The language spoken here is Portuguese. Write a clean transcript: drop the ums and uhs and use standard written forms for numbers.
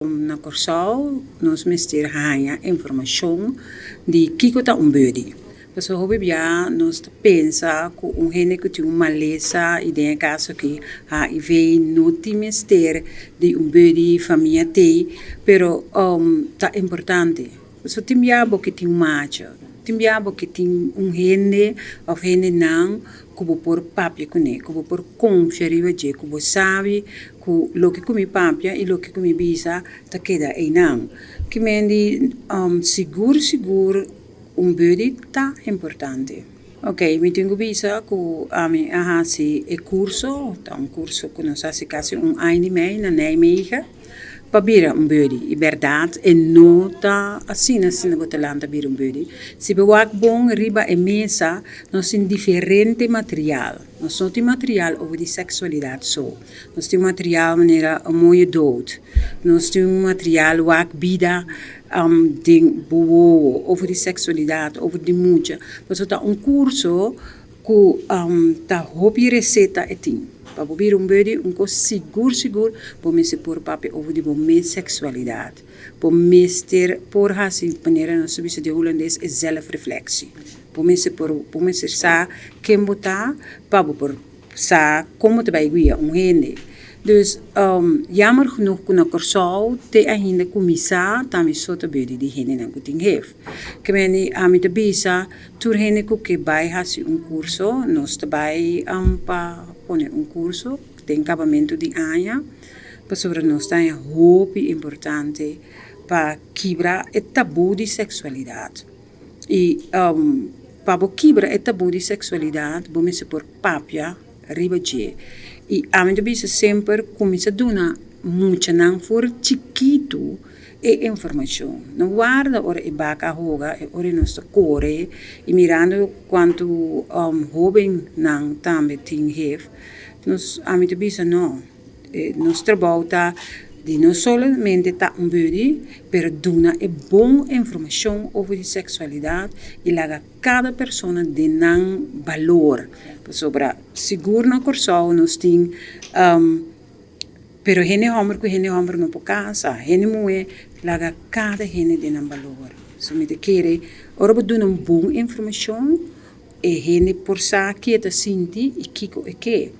Na Corsal, nós mestre ganha informação de que está body. Porque hobby já nós pensa que gente que tem uma maleza e tem caso que HIV não tem mestre de body família tem, pero tá importante. Porque tem já que tem macho, tem já que tem gente ou gente não que vou por papia com ele, que vou por confiar em você, que vou sabe que lo que come papia e lo que come bisa tá queda aí não. Que mendi seguro body tá importante. Ok, mi tengo bisa que a mim se é curso, tá curso que nós fazemos quase ano e meio na Nijmegen. Para bira body, e verdade, e não tá assim você lá bira body. Se eu bom riba e mesa, nós temos diferente material. Nós não temos material over de sexualidade só. Nós temos material maneira muito dood. Nós temos material wak vida de boa over de sexualidade, over de mucha. Nós temos curso que tá hobby receita e tem. Para beber body, coisa seguro, para me se pôr papel over de minha sexualidade. Para me ter, por assim, maneira, nós sabemos de holandês, é zelfreflexie. Para me se sa, quem botar, para por sa, como te vai guiar, gente. Dus, jammer genoeg que na Corsal, te ainda começar, também só te body de gente não que tem heeft. Que meni, a mim te bisa, tur gente que vai fazer curso, nós te vai, para pone curso, tem acabamento de ano, para sobre nós tem hobby importante para quebrar o tabu de sexualidade. E para quebrar o tabu de sexualidade, vamos se por papia, riba de. E a mim também sempre começa a dar muito não for chiquito e informação. Não guarda ora e baca hoga e ora nossa core e mirando quanto jovem não também tem heeft. Nós a mim também não. Nós trabalha de não somente tá body, pero duna e boa informação over sexualidade e laga cada pessoa de nan valor. Sobre seguro na Corsal nós tem pero gente homem não pode casa, gente mulher laga cada gente de nan valor. So me te querer, ora bo duna boa informação e gente por sa que tá senti e kiko e que